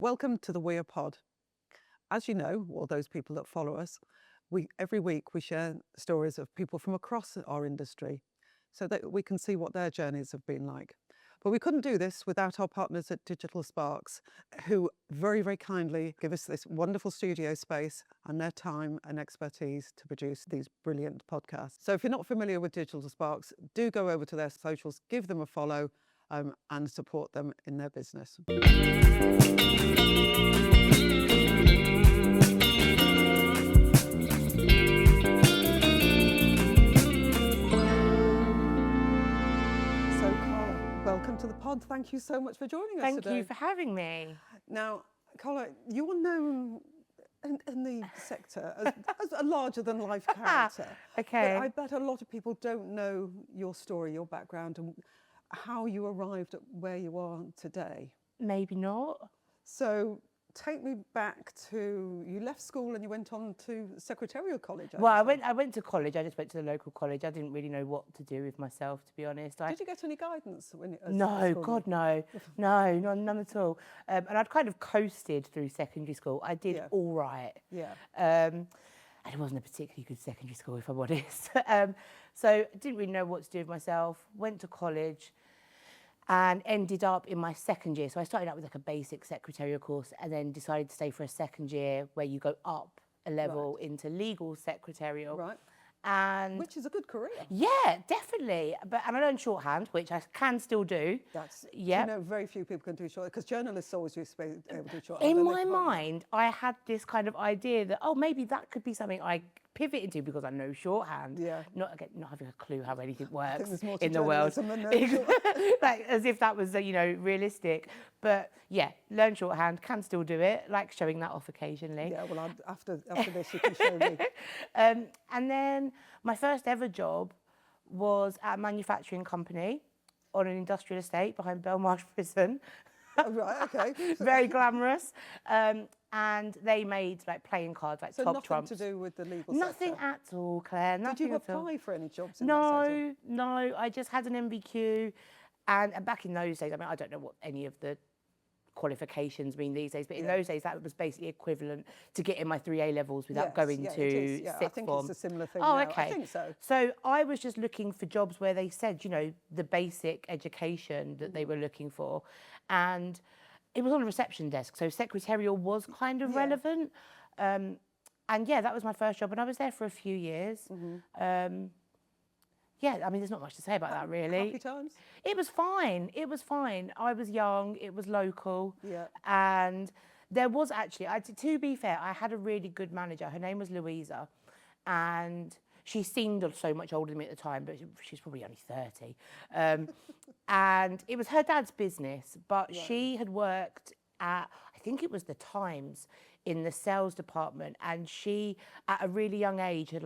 Welcome to the Weir Pod. As you know, or those people that follow us, every week we share stories of people from across our industry so that we can see what their journeys have been like. But we couldn't do this without our partners at Digital Sparks, who very, very kindly give us this wonderful studio space and their time and expertise to produce these brilliant podcasts. So if you're not familiar with Digital Sparks, do go over to their socials, give them a follow, and support them in their business. Welcome to the pod. Thank you so much for joining us today. Thank you for having me. Now, Carla, you are known in the sector as a larger-than-life character. Okay. But I bet a lot of people don't know your story, your background, and how you arrived at where you are today. Maybe not. So take me back to, you left school and you went on to secretarial college. I went to college. I just went to the local college. I didn't really know what to do with myself, to be honest. Did you get any guidance when No, God, no. No, none at all. And I'd kind of coasted through secondary school. I did all right. Yeah. And it wasn't a particularly good secondary school, if I'm honest. So I didn't really know what to do with myself. Went to college and ended up in my second year. So I started out with like a basic secretarial course and then decided to stay for a second year where you go up a level into legal secretarial. Right. And which is a good career. Yeah, definitely. And I learned shorthand, which I can still do. You know, very few people can do shorthand because journalists always used to be able to do shorthand. In my mind, I had this kind of idea that, maybe that could be something I pivot into because I know shorthand. Yeah. Not having a clue how anything works more in the world. Like, as if that was, realistic. But yeah, learn shorthand, can still do it, like showing that off occasionally. Yeah, well, after this you can show me. And then my first ever job was at a manufacturing company on an industrial estate behind Belmarsh Prison. Oh, right, okay. Very glamorous. And they made like playing cards, like top trumps. So nothing to do with the legal Nothing sector? At all, Claire. Nothing. Did you apply for any jobs in that sector? No. I just had an MBQ. And back in those days, I don't know what any of the qualifications mean these days, but in those days that was basically equivalent to getting my 3 A levels without going to sixth form. I think it's a similar thing now. Okay. I think so. So I was just looking for jobs where they said, the basic education that they were looking for. And it was on a reception desk, so secretarial was kind of relevant. And yeah, that was my first job, and I was there for a few years. There's not much to say about that, really. Happy times? It was fine. I was young. It was local. Yeah. And there was actually, to be fair, I had a really good manager. Her name was Louisa, and she seemed so much older than me at the time, but she's probably only 30. And it was her dad's business, but she had worked at, I think it was the Times, in the sales department, and she, at a really young age, had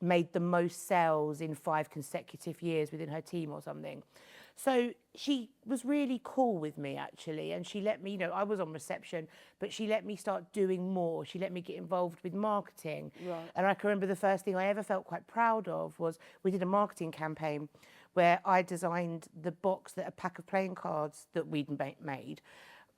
made the most sales in 5 consecutive years within her team or something. So she was really cool with me, actually, and she let me, I was on reception, but she let me start doing more. She let me get involved with marketing. Right. And I can remember the first thing I ever felt quite proud of was we did a marketing campaign where I designed the box that a pack of playing cards that we'd made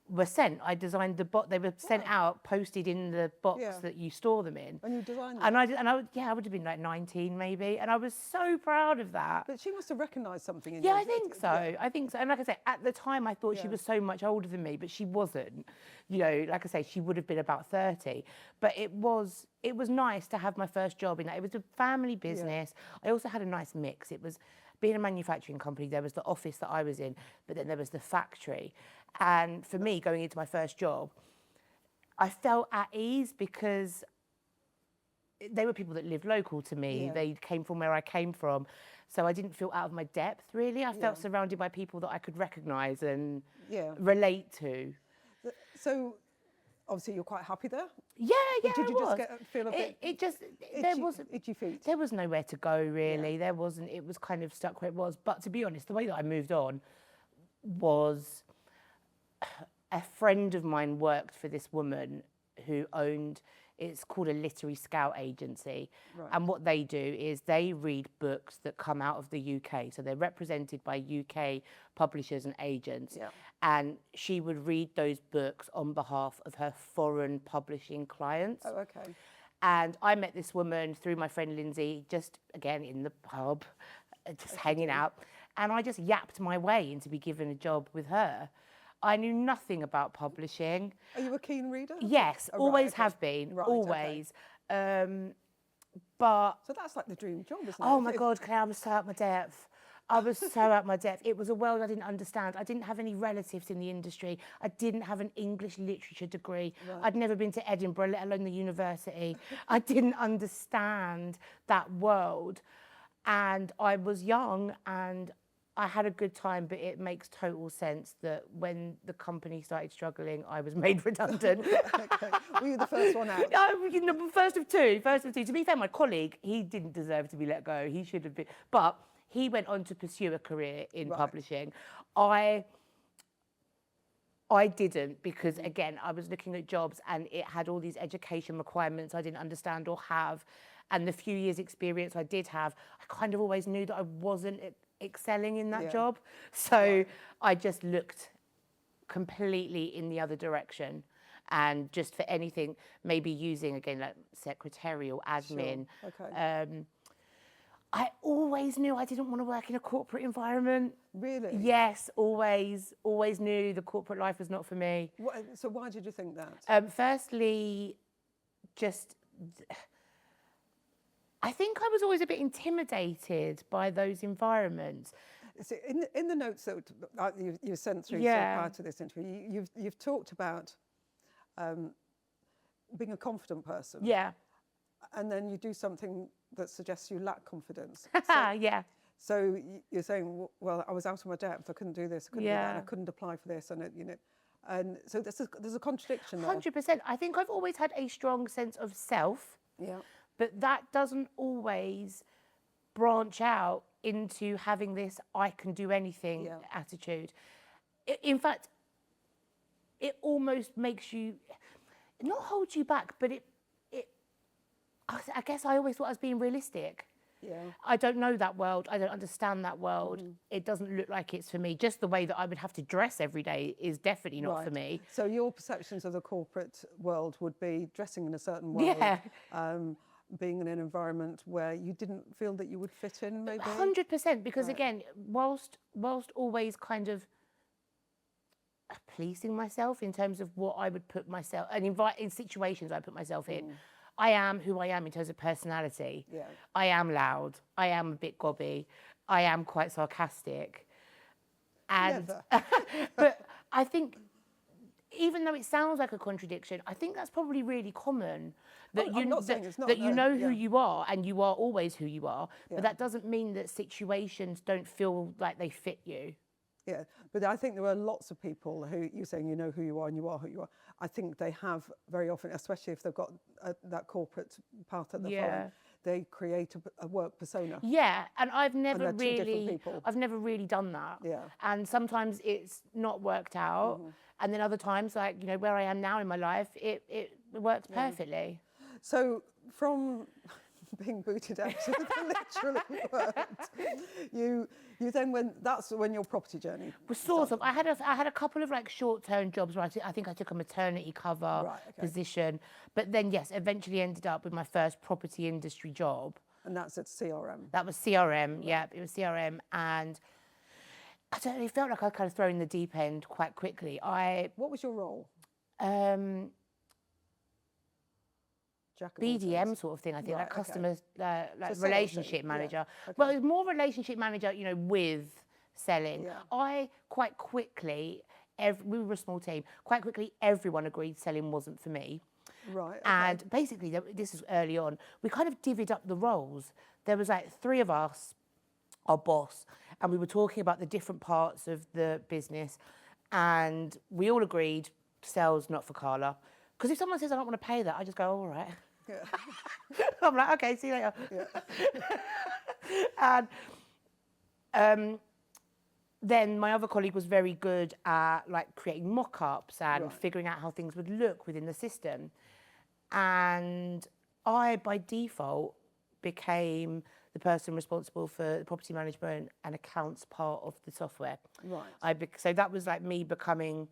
were sent. I designed the box. They were sent out, posted in the box that you store them in. And you designed them? I would have been 19 maybe, and I was so proud of that. But she must have recognised something in you. Yeah, I think so. And like I say, at the time I thought she was so much older than me, but she wasn't. Like I say, she would have been about 30. But it was nice to have my first job in that. It was a family business. I also had a nice mix. It was being a manufacturing company, there was the office that I was in, but then there was the factory. And for me, going into my first job, I felt at ease because they were people that lived local to me. Yeah. They came from where I came from. So I didn't feel out of my depth, really. I felt surrounded by people that I could recognise and relate to. So obviously you're quite happy there? Yeah, Did you just feel a bit itchy feet? There was nowhere to go, really. There wasn't. It was kind of stuck where it was. But to be honest, the way that I moved on was a friend of mine worked for this woman who owned It's called a literary scout agency. Right. And what they do is they read books that come out of the UK. So they're represented by UK publishers and agents. Yeah. And she would read those books on behalf of her foreign publishing clients. Oh, okay. And I met this woman through my friend Lindsay, just again in the pub, just hanging out. And I just yapped my way into be given a job with her. I knew nothing about publishing. Are you a keen reader? Yes, Oh, always right, okay. have been, Right, always. okay. But So that's like the dream job, isn't it? oh my God, Claire, I was so out my depth. I was so out my depth. It was a world I didn't understand. I didn't have any relatives in the industry. I didn't have an English literature degree. Right. I'd never been to Edinburgh, let alone the university. I didn't understand that world. And I was young and I had a good time, but it makes total sense that when the company started struggling, I was made redundant. Okay. Were you the first one out? You know, first of two. To be fair, my colleague, he didn't deserve to be let go. He should have been. But he went on to pursue a career in publishing. I didn't, because again, I was looking at jobs and it had all these education requirements I didn't understand or have. And the few years experience I did have, I kind of always knew that I wasn't excelling in that job. So I just looked completely in the other direction. And just for anything, maybe using, again, like secretary or admin. Sure. Okay. I always knew I didn't want to work in a corporate environment. Really? Yes, always knew the corporate life was not for me. So why did you think that? Firstly, just, I think I was always a bit intimidated by those environments. See, in the notes that you sent through prior to this interview, you've talked about being a confident person. Yeah. And then you do something that suggests you lack confidence. Yeah. So you're saying, well, I was out of my depth. I couldn't do this. I couldn't do that. And I couldn't apply for this. And and so there's a contradiction there. 100%. I think I've always had a strong sense of self. Yeah. But that doesn't always branch out into having this I can do anything attitude. In fact, it almost makes you, not hold you back, but I guess I always thought I was being realistic. Yeah. I don't know that world. I don't understand that world. It doesn't look like it's for me. Just the way that I would have to dress every day is definitely not for me. So your perceptions of the corporate world would be dressing in a certain way. Yeah. Being in an environment where you didn't feel that you would fit in, maybe? 100%, because again, whilst always kind of policing myself in terms of what I would put myself, and in situations I put myself in, I am who I am in terms of personality. Yeah. I am loud. I am a bit gobby. I am quite sarcastic. And but I think, even though it sounds like a contradiction, I think that's probably really common. That I'm not saying it's not, that you no, know who you are and you are always who you are, but that doesn't mean that situations don't feel like they fit you. Yeah, but I think there are lots of people who, you're saying you know who you are and you are who you are. I think they have very often, especially if they've got that corporate path at the front, they create a work persona. Yeah, and I've And never they're two different really done that. Yeah. And sometimes it's not worked out, and then other times, like where I am now in my life, it works perfectly. So from being booted out of the literally worked, you then that's when your property journey was sort of. I had a couple of like short-term jobs where I think I took a maternity cover position, but then yes, eventually ended up with my first property industry job. And that's at CRM. That was CRM. Yeah, it was CRM, and I don't know. It felt like I was kind of thrown in the deep end quite quickly. What was your role? BDM sort of thing, I think, like customer, like So relationship manager. Well, it was more relationship manager, with selling. Yeah. I quite quickly, we were a small team, quite quickly everyone agreed selling wasn't for me. Right. Okay. And basically, this is early on, we kind of divvied up the roles. There was like three of us, our boss, and we were talking about the different parts of the business, and we all agreed, sales not for Carla. Because if someone says I don't want to pay that, I just go, all right. Yeah. I'm like, okay, see you later. Yeah. And then my other colleague was very good at like creating mock-ups and figuring out how things would look within the system. And I, by default, became the person responsible for the property management and accounts part of the software. Right. So that was like me becoming,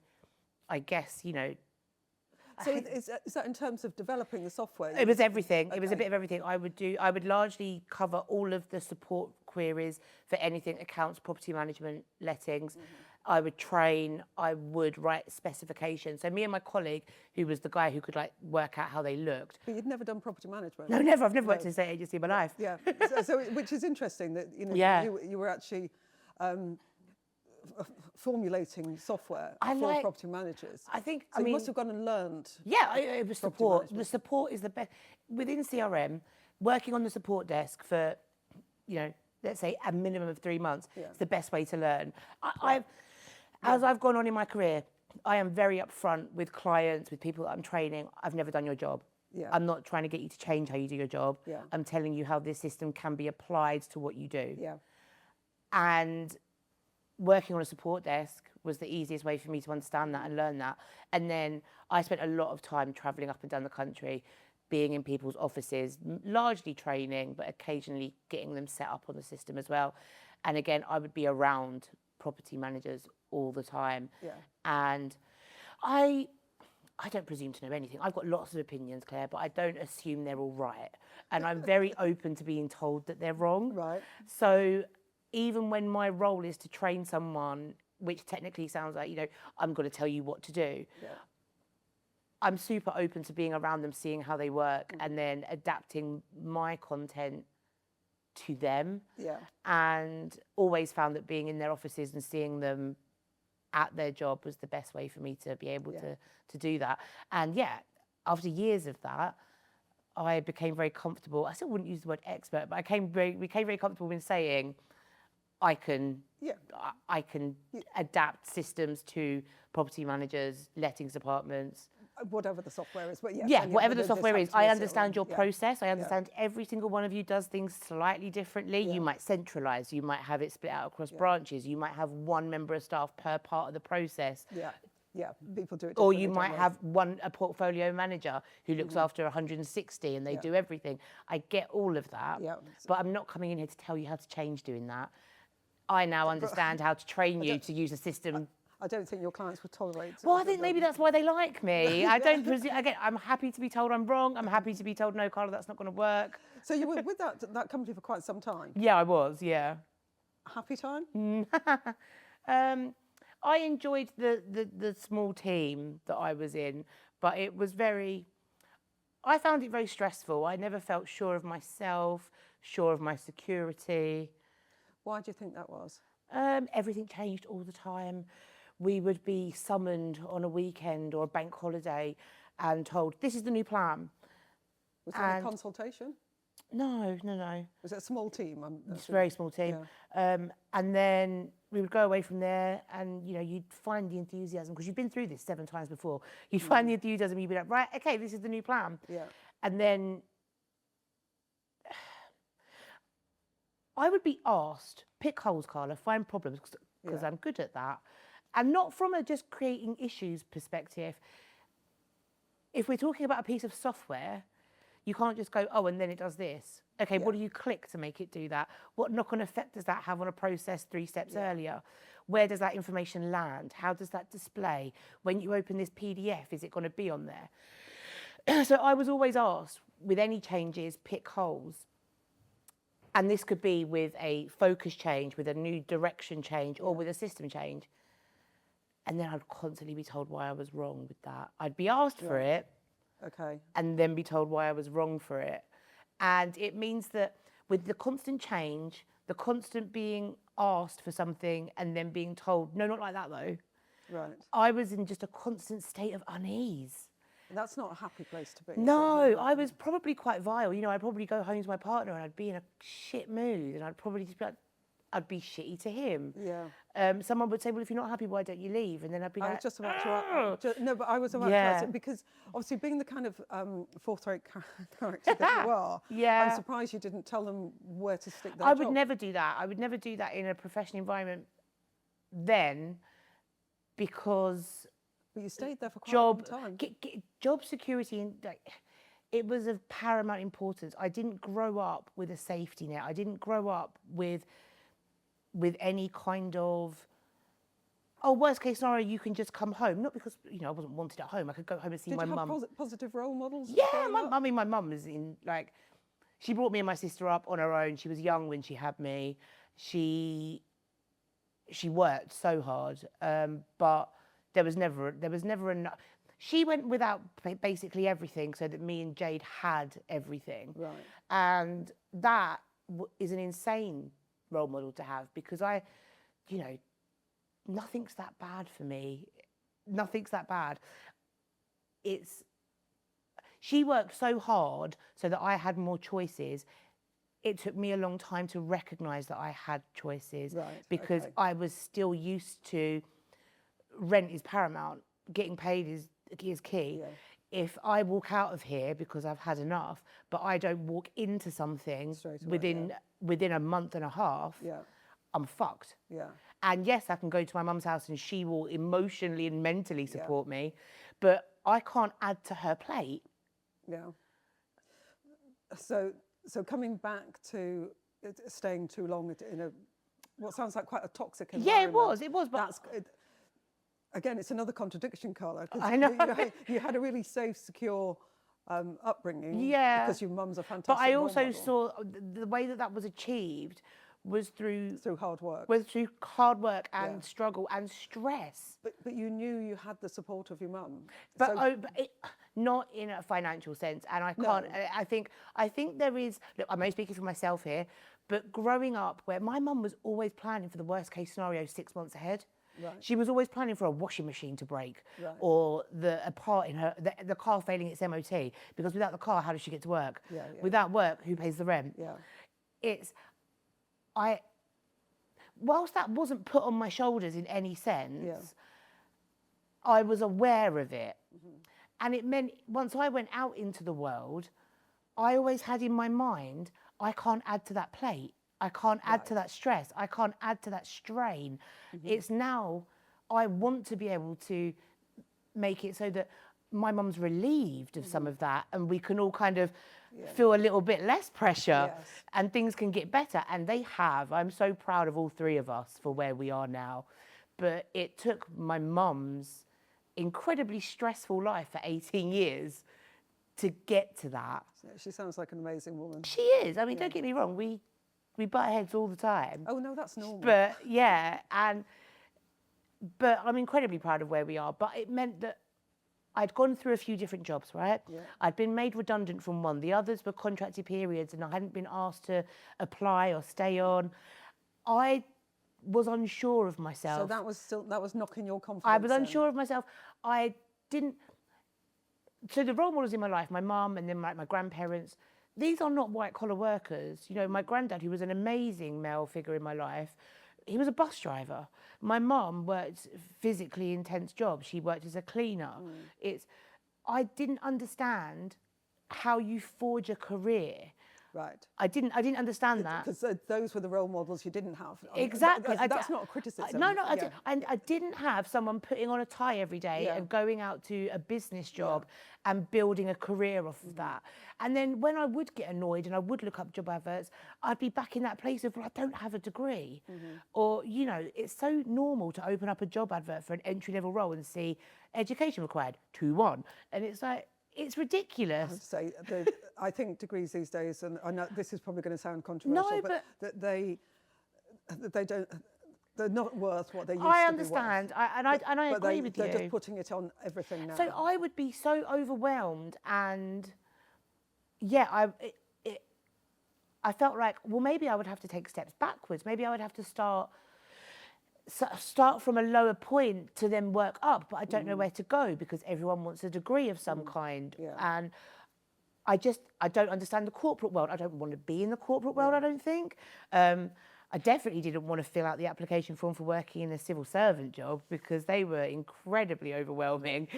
I guess, you know. So is that in terms of developing the software? It was everything. It was a Okay. bit of everything. I would largely cover all of the support queries for anything accounts, property management, lettings. I would train, I would write specifications. So me and my colleague, who was the guy who could like work out how they looked. But you'd never done property management? No, never. I've never worked in an estate agency in my life. Yeah. Which is interesting that, you know, Yeah. you were actually formulating software I for like- property managers. I think, So you must have gone and learned. Yeah, it was property support. management. The support is the best. Within CRM, working on the support desk for, you know, let's say a minimum of 3 months, Yeah. it's the best way to learn. As I've gone on in my career, I am very upfront with clients, with people that I'm training. I've never done your job. Yeah. I'm not trying to get you to change how you do your job. Yeah. I'm telling you how this system can be applied to what you do. Yeah. And working on a support desk was the easiest way for me to understand that and learn that. And then I spent a lot of time traveling up and down the country, being in people's offices, largely training, but occasionally getting them set up on the system as well. And again, I would be around property managers all the time. Yeah. And I don't presume to know anything. I've got lots of opinions, Claire, but I don't assume they're all right. And I'm very open to being told that they're wrong. Right. So even when my role is to train someone, which technically sounds like, you know, I'm going to tell you what to do, Yeah. I'm super open to being around them, seeing how they work, and then adapting my content to them. Yeah. And always found that being in their offices and seeing them at their job was the best way for me to be able to do that. And yeah, after years of that, I became very comfortable. I still wouldn't use the word expert, but I became very comfortable in saying I can adapt systems to property managers, lettings departments. Whatever the software is, but yes, Yeah, and whatever the this software has is, to be I a understand CRM. your Yeah. process. I understand every single one of you does things slightly differently. Yeah. You might centralise, you might have it split out across branches, you might have one member of staff per part of the process. Yeah. Yeah. People do it. Or differently, you don't might they? have a portfolio manager who looks after 160 and they do everything. I get all of that, Yeah. but I'm not coming in here to tell you how to change doing that. I now understand how to train you to use a system. I don't think your clients would tolerate. Well, I think maybe that's why they like me. I don't presume. Again, I'm happy to be told I'm wrong. I'm happy to be told, no, Carla, that's not going to work. So you were with that company for quite some time. Yeah, I was. Yeah. Happy time? I enjoyed the small team that I was in, but it was I found it very stressful. I never felt sure of myself, sure of my security. Why do you think that was? Everything changed all the time. We would be summoned on a weekend or a bank holiday and told, this is the new plan. Was there any consultation? No. Was it a small team? It's a very small team. And then we would go away from there and, you know, you'd find the enthusiasm, because you've been through this 7 times before. You'd find the enthusiasm, you'd be like, right, okay, this is the new plan. Yeah. And then I would be asked, pick holes, Carla, find problems, because I'm good at that. And not from a just creating issues perspective. If we're talking about a piece of software, you can't just go, oh, and then it does this. Okay, what do you click to make it do that? What knock-on effect does that have on a process 3 steps earlier? Where does that information land? How does that display? When you open this PDF, is it going to be on there? So I was always asked, with any changes, pick holes. And this could be with a focus change, with a new direction change, or with a system change. And then I'd constantly be told why I was wrong with that. I'd be asked for it, Okay. and then be told why I was wrong for it. And it means that with the constant change, the constant being asked for something and then being told, no, not like that though, Right. I was in just a constant state of unease. That's not a happy place to be. No, I was probably quite vile. You know, I'd probably go home to my partner and I'd be in a shit mood, and I'd probably just be like, I'd be shitty to him. Yeah. Someone would say, well, if you're not happy, why don't you leave? And then I'd be I like, was just about to no, but I was about to ask it, because obviously being the kind of forthright character that you are, I'm surprised you didn't tell them where to stick their I job. would never do that. I would never do that in a professional environment then, because But you stayed there for quite a long time. job security, and like, it was of paramount importance. I didn't grow up with a safety net. I didn't grow up with any kind of, oh, worst case scenario, you can just come home. Not because, you know, I wasn't wanted at home. I could go home and see Did my you have mum. positive role models? Yeah, growing up? I mean, my mum was in, like, she brought me and my sister up on her own. She was young when she had me. She worked so hard, but there was never enough. She went without basically everything so that me and Jade had everything. Right. And that is an insane role model to have, because you know, nothing's that bad for me. Nothing's that bad. She worked so hard so that I had more choices. It took me a long time to recognise that I had choices, Right, because okay. I was still used to rent is paramount, getting paid is key. Yeah. If I walk out of here because I've had enough, but I don't walk into something Straight away, within a month and a half, Yeah. I'm fucked. Yeah. And yes, I can go to my mum's house and she will emotionally and mentally support me, but I can't add to her plate. Yeah. So coming back to staying too long in what sounds like quite a toxic environment. It was, but again, it's another contradiction, Carla. 'Cause I know. You had a really safe, secure upbringing. Yeah. Because your mum's a fantastic But I role also model. saw the way that was achieved was through hard work. and struggle and stress. But you knew you had the support of your mum. But not in a financial sense, and I can't. No. I think there is. Look, I'm only speaking for myself here, but growing up, where my mum was always planning for the worst case scenario 6 months ahead. Right. She was always planning for a washing machine to break, Right. or a part in the car failing its MOT. Because without the car, how does she get to work? Yeah. Without work, who pays the rent? Yeah. Whilst that wasn't put on my shoulders in any sense, I was aware of it. Mm-hmm. And it meant once I went out into the world, I always had in my mind, I can't add to that plate. I can't add to that stress. I can't add to that strain. Mm-hmm. It's now, I want to be able to make it so that my mum's relieved of some of that, and we can all kind of feel a little bit less pressure, and things can get better. And they have. I'm so proud of all three of us for where we are now. But it took my mum's incredibly stressful life for 18 years to get to that. She sounds like an amazing woman. She is. I mean, don't get me wrong. We butt heads all the time. Oh no, that's normal. But but I'm incredibly proud of where we are. But it meant that I'd gone through a few different jobs, right? Yeah. I'd been made redundant from one. The others were contracted periods, and I hadn't been asked to apply or stay on. I was unsure of myself. So that was knocking your confidence. I was unsure of myself. So the role models in my life, my mum and then my grandparents, these are not white collar workers. You know, my granddad, who was an amazing male figure in my life, he was a bus driver. My mum worked physically intense jobs. She worked as a cleaner. I didn't understand how you forge a career. Right. I didn't understand that. Because those were the role models you didn't have. Exactly. That's not a criticism. No, I didn't have someone putting on a tie every day and going out to a business job and building a career off of that. And then when I would get annoyed and I would look up job adverts, I'd be back in that place of, well, I don't have a degree. Or, you know, it's so normal to open up a job advert for an entry-level role and see education required, 2-1. And it's like, it's ridiculous. I have to say, I think degrees these days, and I know this is probably going to sound controversial, but that they don't, they're not worth what they used to be worth. I understand, and I agree with you. They're just putting it on everything now. So I would be so overwhelmed, and I felt like, well, maybe I would have to take steps backwards. Maybe I would have to start from a lower point to then work up, but I don't know where to go because everyone wants a degree of some kind. And I don't understand the corporate world. I don't want to be in the corporate world, I don't think. I definitely didn't want to fill out the application form for working in a civil servant job because they were incredibly overwhelming.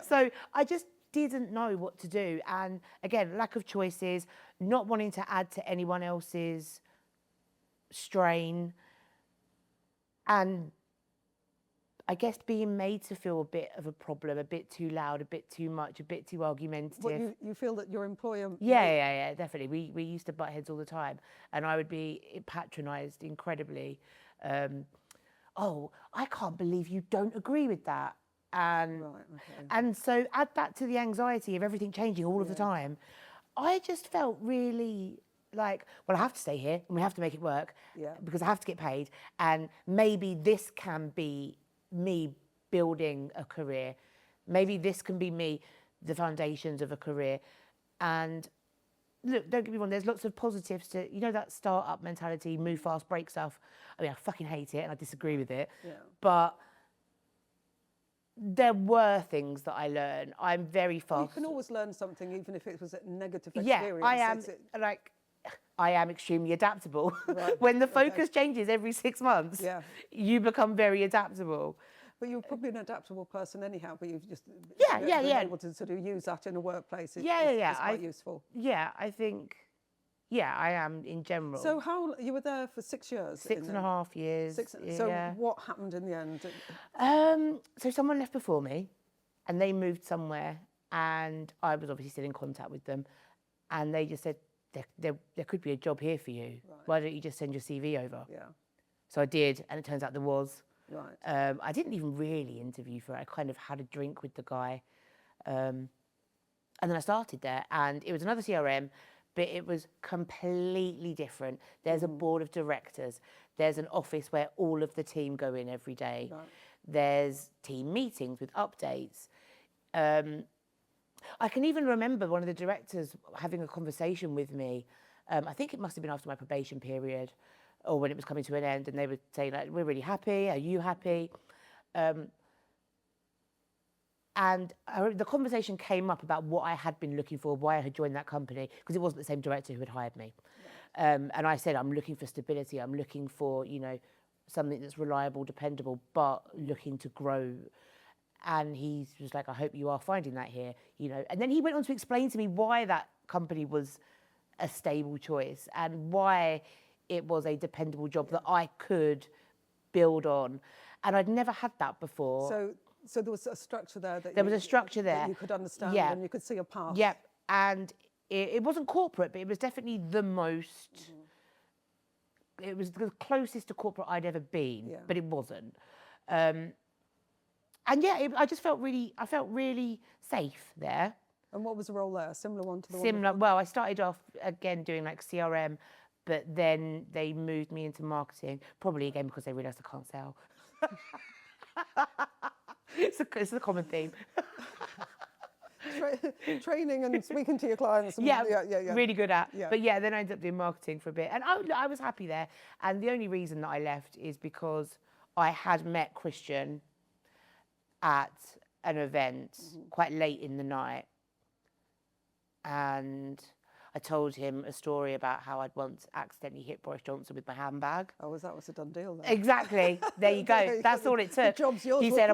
So I just didn't know what to do. And again, lack of choices, not wanting to add to anyone else's strain. And I guess being made to feel a bit of a problem, a bit too loud, a bit too much, a bit too argumentative. What, you feel that your employer... Yeah, definitely. We used to butt heads all the time, and I would be patronised incredibly. Oh, I can't believe you don't agree with that. And, Right, okay. and so add that to the anxiety of everything changing all of the time. I just felt really like, well, I have to stay here and we have to make it work because I have to get paid. And maybe this can be me building a career. Maybe this can be me, the foundations of a career. And look, don't get me wrong, there's lots of positives to, you know, that start-up mentality, move fast, break stuff. I mean, I fucking hate it and I disagree with it. Yeah. But there were things that I learned. I'm very fast. You can always learn something, even if it was a negative experience. Yeah, I am extremely adaptable. Right. When the focus changes every 6 months, you become very adaptable. But you're probably an adaptable person anyhow, but you've just been able to sort of use that in a workplace. It's quite useful. Yeah, I think, I am in general. So you were there for 6 years? 6.5 years. So what happened in the end? So someone left before me and they moved somewhere and I was obviously still in contact with them and they just said, there could be a job here for you. Right. Why don't you just send your CV over? Yeah. So I did, and it turns out there was. Right. I didn't even really interview for it. I kind of had a drink with the guy. And then I started there, and it was another CRM, but it was completely different. There's a board of directors. There's an office where all of the team go in every day. Right. There's team meetings with updates. I can even remember one of the directors having a conversation with me. I think it must have been after my probation period or when it was coming to an end, and they were saying, like, we're really happy, are you happy? And the conversation came up about what I had been looking for, why I had joined that company, because it wasn't the same director who had hired me. Right. And I said, I'm looking for stability, I'm looking for, you know, something that's reliable, dependable, but looking to grow. And he was like, I hope you are finding that here, you know. And then he went on to explain to me why that company was a stable choice and why it was a dependable job that I could build on. And I'd never had that before. So there was a structure there there was a structure there that you could understand and you could see a path. Yep. And it wasn't corporate, but it was definitely the most, it was the closest to corporate I'd ever been, but it wasn't. And I just felt really safe there. And what was the role there? Similar one to the Similar. Well, I started off again doing like CRM, but then they moved me into marketing, probably again because they realised I can't sell. It's a common theme. Training and speaking to your clients. Yeah, really good at. Yeah. But then I ended up doing marketing for a bit. And I was happy there. And the only reason that I left is because I had met Christian at an event quite late in the night, and I told him a story about how I'd once accidentally hit Boris Johnson with my handbag. Oh, that was a done deal then. Exactly. There you go. That's all it took. The job's yours. He said,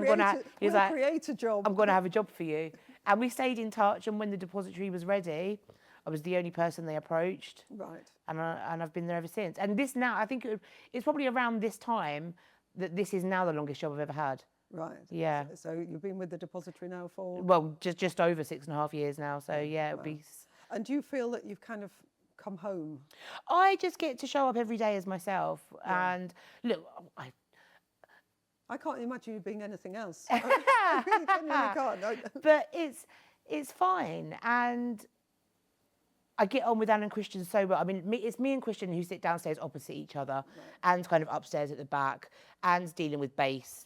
create a job. I'm going to have a job for you. And we stayed in touch, and when the depository was ready, I was the only person they approached. Right. And I've been there ever since. And this now, I think it's probably around this time that this is now the longest job I've ever had. Right. Yeah. So you've been with the depository now for? Well, just over 6.5 years now. So yeah, it'll be. And do you feel that you've kind of come home? I just get to show up every day as myself. Yeah. And look, I can't imagine you being anything else. I really can't. But it's fine. And I get on with Anne and Christian so well. I mean, it's me and Christian who sit downstairs opposite each other. Right. Anne's kind of upstairs at the back. Anne's dealing with bass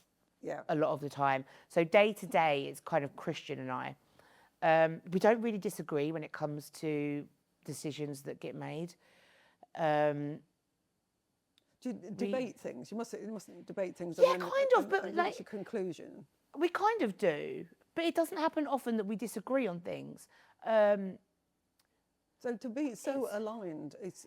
a lot of the time. So day to day, it's kind of Christian and I. We don't really disagree when it comes to decisions that get made. Do you debate things? You mustn't debate things. Yeah, kind of, but like reach a conclusion. We kind of do, but it doesn't happen often that we disagree on things. So to be so aligned, it's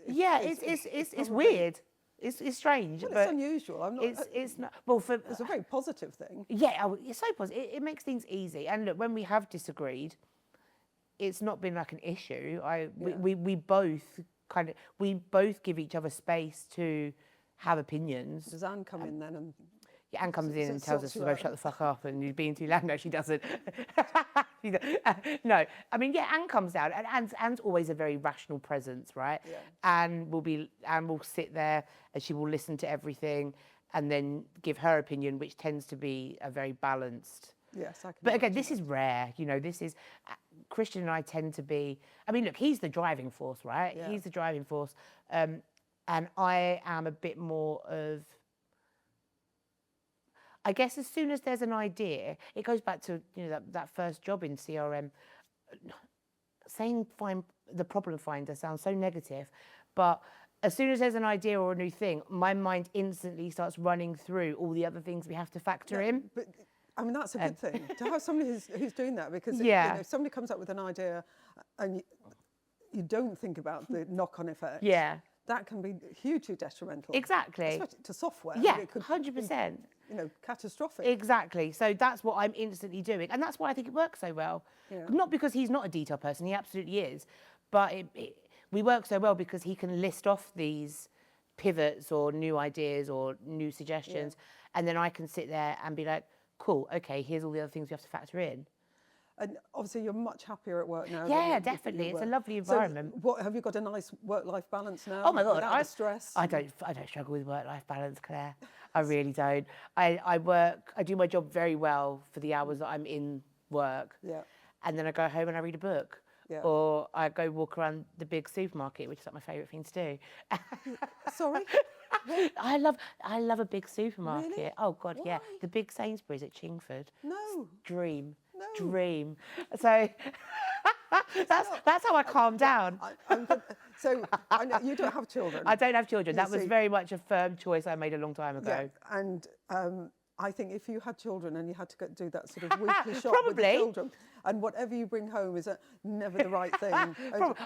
weird. It's strange. Well, but it's unusual. I'm not. It's not. Well, it's a very positive thing. Yeah, it's so positive. It makes things easy. And look, when we have disagreed, it's not been like an issue. We both give each other space to have opinions. Does Anne come in then? And Yeah, Anne comes So- in so and it tells sorts us to you both out. shut the fuck up and you're being too loud. No, she doesn't. No, I mean, yeah, Anne comes down, and Anne's always a very rational presence, right? Yeah. Anne will sit there and she will listen to everything and then give her opinion, which tends to be a very balanced. Yes, I can. But again, imagine this is rare. You know, this is Christian and I tend to be. I mean, look, he's the driving force, right? Yeah. He's the driving force, and I am a bit more of. I guess as soon as there's an idea, it goes back to that first job in CRM. Saying find the problem finder sounds so negative, but as soon as there's an idea or a new thing, my mind instantly starts running through all the other things we have to factor in. But I mean, that's a good thing to have somebody who's doing that, because Yeah. if somebody comes up with an idea and you don't think about the knock-on effects, Yeah, that can be hugely detrimental. Exactly. Especially to software. Yeah, It could 100%. be, catastrophic. Exactly. So that's what I'm instantly doing. And that's why I think it works so well. Yeah. Not because he's not a detail person, he absolutely is. But we work so well because he can list off these pivots or new ideas or new suggestions. And then I can sit there and be like, cool, okay, here's all the other things we have to factor in. And obviously, you're much happier at work now. Yeah, than you definitely. It's a were. lovely environment. So, have you got a nice work-life balance now? Oh my God, without the stress. I don't struggle with work-life balance, Claire. I really don't. I do my job very well for the hours that I'm in work. Yeah. And then I go home and I read a book. Yeah. Or I go walk around the big supermarket, which is like my favourite thing to do. Sorry. I love a big supermarket. Really? Oh God, yeah. Why? The big Sainsbury's at Chingford. No. Dream. No. Dream. So that's how I calm down. So I know you don't have children. I don't have children. You That was see. very much a firm choice I made a long time Yeah, ago. and I think if you had children and you had to do that sort of weekly shop with the Probably. children, and whatever you bring home is never the right thing.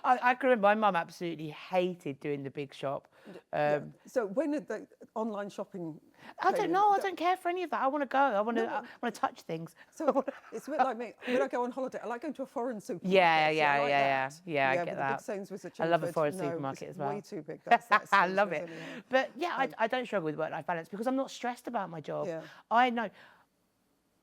I can remember my mum absolutely hated doing the big shop. So when did the online shopping? I don't know. I don't care for any of that. I want to go. I want to touch things. So it's a bit like me. When I go on holiday, I like going to a foreign supermarket. Yeah. I like that. Yeah, I but get the that. big Sainsbury's at I love a Chingford, forest no, supermarket it's as well. Way too big. That's I love it. Sainsbury's anyhow. But yeah, I don't struggle with work-life balance because I'm not stressed about my job. Yeah. I know.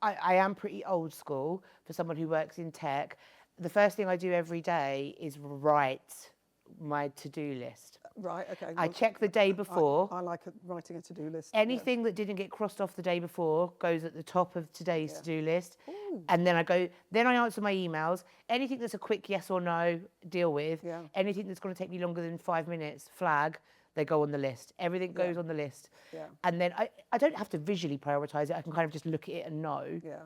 I am pretty old school for someone who works in tech. The first thing I do every day is write my to-do list. Right. Okay. I well, check the day before. I like writing a to-do list. Anything that didn't get crossed off the day before goes at the top of today's to-do list. Ooh. And then I answer my emails. Anything that's a quick yes or no, deal with. Yeah. Anything that's going to take me longer than 5 minutes, flag, they go on the list. Everything goes on the list. Yeah. And then I don't have to visually prioritize it. I can kind of just look at it and know. Yeah.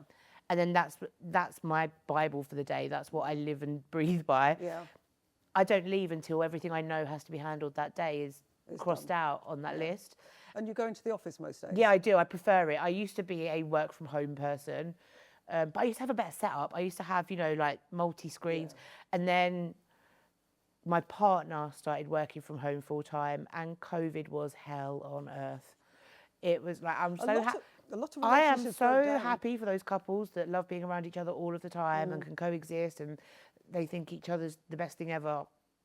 And then that's my Bible for the day. That's what I live and breathe by. Yeah. I don't leave until everything I know has to be handled that day is crossed out on that list. And you go into the office most days? Yeah, I do. I prefer it. I used to be a work from home person, but I used to have a better setup. I used to have, like multi-screens. And then my partner started working from home full time and COVID was hell on earth. It was like, I'm so happy. A lot of I am relationships broke so down. happy for those couples that love being around each other all of the time and can coexist and they think each other's the best thing ever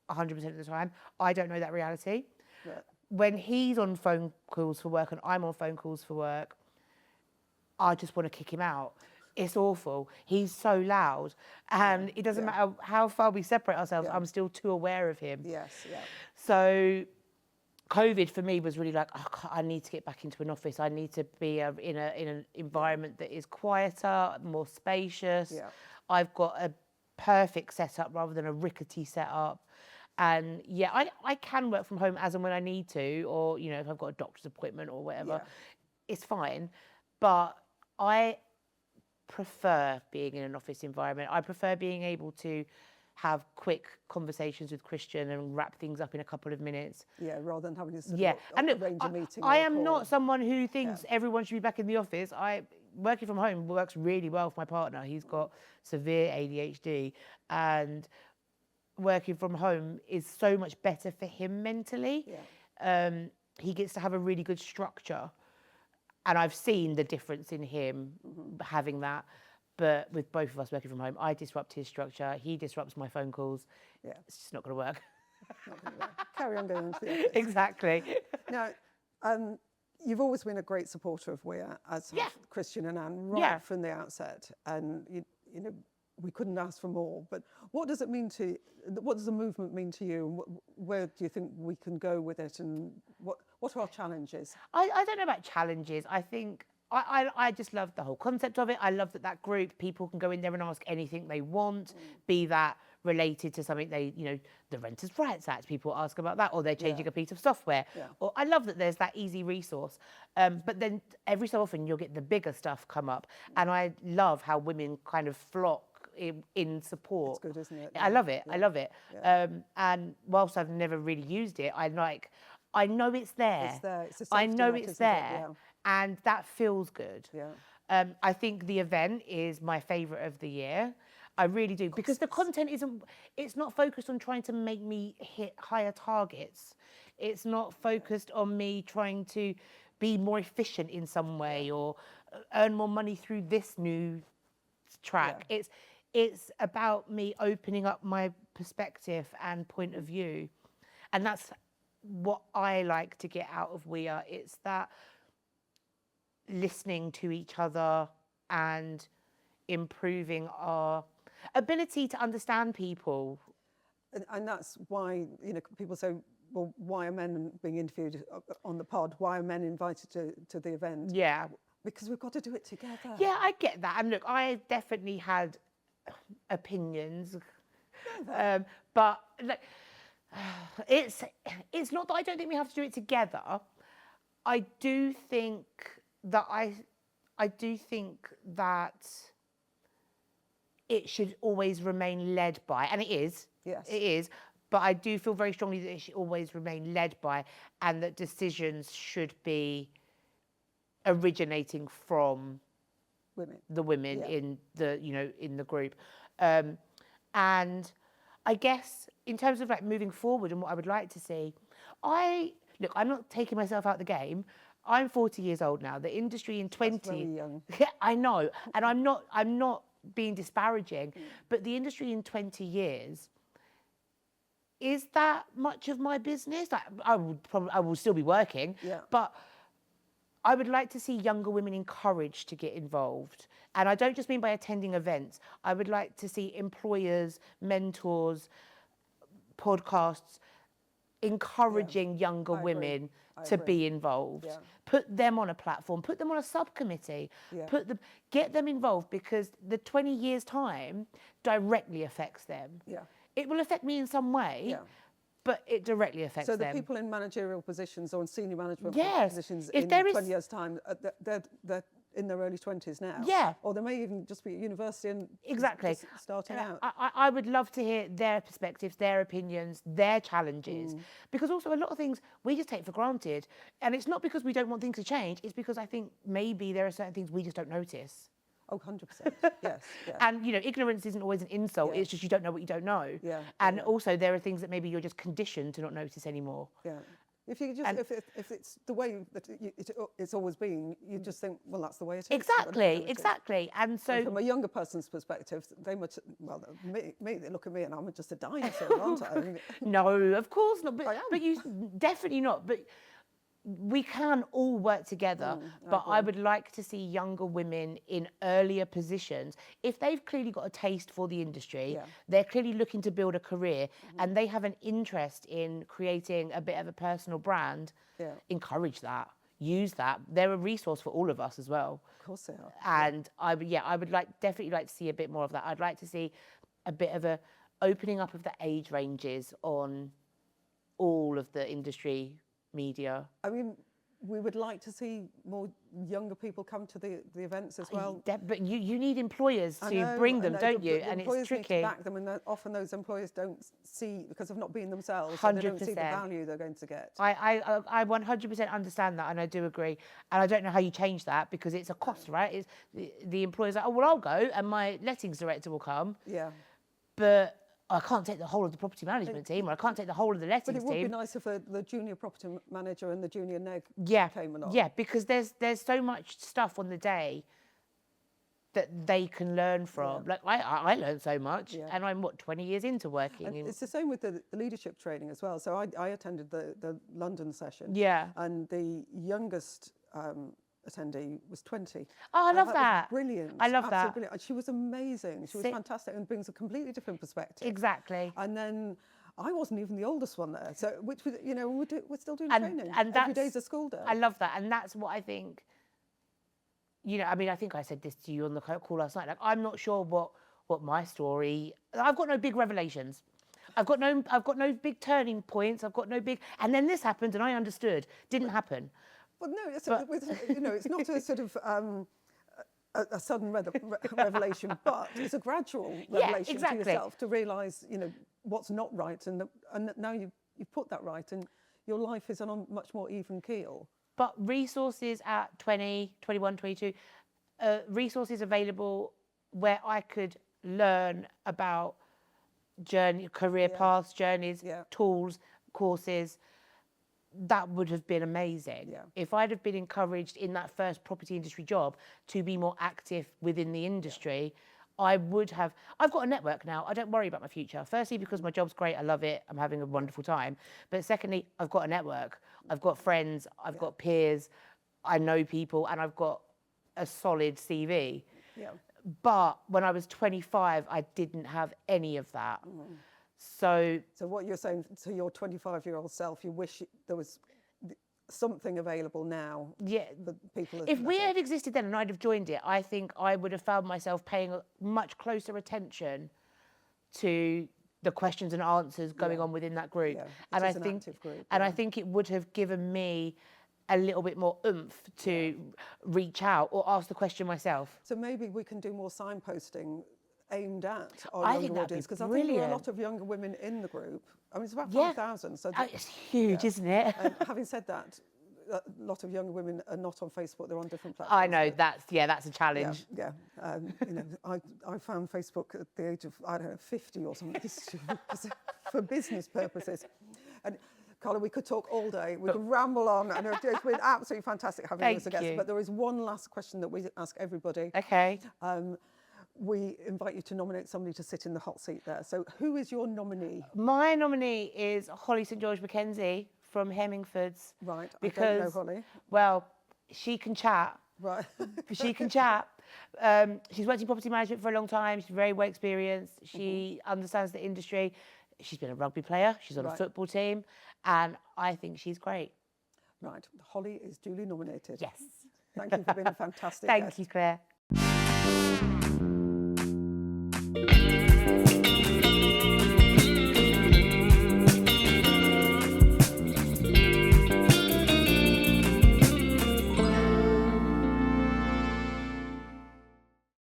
100% of the time. I don't know that reality. Yeah. When he's on phone calls for work and I'm on phone calls for work, I just want to kick him out. It's awful. He's so loud and it doesn't matter how far we separate ourselves, I'm still too aware of him. Yes, yeah. So COVID for me was really like, I need to get back into an office. I need to be in an environment that is quieter, more spacious. Yeah. I've got a perfect setup rather than a rickety setup. And I can work from home as and when I need to, or, if I've got a doctor's appointment or whatever, it's fine. But I prefer being in an office environment. I prefer being able to have quick conversations with Christian and wrap things up in a couple of minutes. Yeah, rather than having to sort And of look, arrange a meeting. I or a am call. not someone who thinks everyone should be back in the office. Working from home works really well for my partner. He's got severe ADHD and working from home is so much better for him mentally. Yeah. He gets to have a really good structure. And I've seen the difference in him having that. But with both of us working from home, I disrupt his structure. He disrupts my phone calls. Yeah. It's just not going to work. Not gonna work. Carry on going into the office. Exactly. Now, you've always been a great supporter of Weir, as have Yeah. Christian and Anne, right Yeah. from the outset. And you know, we couldn't ask for more. But what does it mean to? What does the movement mean to you? And where do you think we can go with it? And what are our challenges? I don't know about challenges. I think I just love the whole concept of it. I love that group, people can go in there and ask anything they want, be that related to something they, you know, the Renters' Rights Act, people ask about that, or they're changing a piece of software. Yeah. Or I love that there's that easy resource. But then every so often you'll get the bigger stuff come up. And I love how women kind of flock in support. It's good, isn't it? I love it. Yeah. I love it. Yeah. And whilst I've never really used it, I know it's there. It's there. It's a I safety know net, it's isn't it? there, and that feels good. Yeah. I think the event is my favourite of the year. I really do, because the content it's not focused on trying to make me hit higher targets. It's not focused on me trying to be more efficient in some way or earn more money through this new track. Yeah. It's about me opening up my perspective and point of view. And that's what I like to get out of Weir. It's that listening to each other and improving our ability to understand people. And that's why, you know, people say, well, why are men being interviewed on the pod? Why are men invited to the event? Yeah. Because we've got to do it together. Yeah, I get that. And look, I definitely had opinions. But like, it's not that I don't think we have to do it together. I do think that it should always remain led by, and it is. Yes. It is. But I do feel very strongly that it should always remain led by, and that decisions should be originating from the women in the group. And I guess in terms of like moving forward and what I would like to see, I'm not taking myself out the game. I'm 40 years old now. The industry in 20. That's very young. Yeah, I know. And I'm not being disparaging, but the industry in 20 years, is that much of my business? I will still be working, but I would like to see younger women encouraged to get involved. And I don't just mean by attending events. I would like to see employers, mentors, podcasts encouraging younger women to be involved. Yeah. Put them on a platform, put them on a subcommittee, get them involved, because the 20 years time directly affects them. Yeah. It will affect me in some way, but it directly affects them. So the people in managerial positions or in senior management positions if in there 20 years' time, they're in their early 20s now. Yeah. Or they may even just be at university and Exactly. just starting out. I would love to hear their perspectives, their opinions, their challenges. Because also a lot of things we just take for granted. And it's not because we don't want things to change, it's because I think maybe there are certain things we just don't notice. Oh, 100%. Yes. Yeah. And, you know, ignorance isn't always an insult. It's just you don't know what you don't know. Yeah. And also there are things that maybe you're just conditioned to not notice anymore. Yeah. If you just, if it's the way that it's always been, you just think, well, that's the way it is. Exactly. And so, and from a younger person's perspective, they look at me and I'm just a dinosaur, aren't I? No, of course not. But you definitely not. But we can all work together. But I would like to see younger women in earlier positions. If they've clearly got a taste for the industry, they're clearly looking to build a career, and they have an interest in creating a bit of a personal brand, encourage that. Use that. They're a resource for all of us as well. Of course they are. And I would definitely like to see a bit more of that. I'd like to see a bit of a opening up of the age ranges on all of the industry media. I mean, we would like to see more younger people come to the events as well. But you need employers to bring them, don't you? And it's tricky. Need to back them, and often those employers don't see, because of not being themselves, 100%. they don't see the value they're going to get. I 100% understand that, and I do agree. And I don't know how you change that, because it's a cost, right? It's the employer's like, oh, well, I'll go, and my lettings director will come. Yeah. But I can't take the whole of the property management team, or I can't take the whole of the lettings team. But it would be nice if the junior property manager and the junior neg came along. Yeah, because there's so much stuff on the day that they can learn from. Like I learned so much, Yeah. and I'm 20 years into working. And it's the same with the leadership training as well. So I attended the London session. Yeah. And the youngest attendee was 20. Oh, I love Was that. brilliant. I love Absolutely that. brilliant. And she was amazing. She was fantastic and brings a completely different perspective. Exactly. And then I wasn't even the oldest one there. So, which was, you know, we're still doing And- training. and Every that's- day's a school day. I love that, and that's what I think. You know, I mean, I think I said this to you on the call last night. Like, I'm not sure what my story. I've got no big revelations. I've got no big turning points. I've got no big. And then this happened, and I understood. Didn't happen. Well, no, you know, it's not a sort of a sudden revelation, but it's a gradual revelation to yourself to realise, you know, what's not right, and now you've put that right, and your life is on a much more even keel. But resources at 20, 21, 22, resources available where I could learn about career paths, journeys, tools, courses. That would have been amazing. Yeah. If I'd have been encouraged in that first property industry job to be more active within the industry, I would have. I've got a network now. I don't worry about my future. Firstly, because my job's great. I love it. I'm having a wonderful time. But secondly, I've got a network. I've got friends. I've got peers. I know people, and I've got a solid CV. Yeah. But when I was 25, I didn't have any of that. So what you're saying to your 25-year-old self, you wish there was something available now. Yeah. For people. If we had existed then and I'd have joined it, I think I would have found myself paying much closer attention to the questions and answers going on within that group. Yeah, and it's an active group, I think it would have given me a little bit more oomph to reach out or ask the question myself. So maybe we can do more signposting aimed at our I think younger that'd audience, be because I think there are a brilliant. lot of younger women in the group. I mean, it's about Yeah. 5,000. So It's huge, isn't it? and having said that, a lot of younger women are not on Facebook; they're on different platforms. I know that's a challenge. Yeah. You know, I found Facebook at the age of, I don't know, 50 or something, for business purposes. And Carla, we could talk all day. We could ramble on, and it's been absolutely fantastic having you as a Thank guest. you. But there is one last question that we ask everybody. Okay. We invite you to nominate somebody to sit in the hot seat there. So who is your nominee? My nominee is Holly St George Mackenzie from Hemmingfords. Right, Because, I don't know Holly. Well, she can chat. Right. She can chat. She's worked in property management for a long time. She's very well experienced. She understands the industry. She's been a rugby player. She's on a football team. And I think she's great. Right. Holly is duly nominated. Yes. Thank you for being a fantastic Thank guest. you, Claire.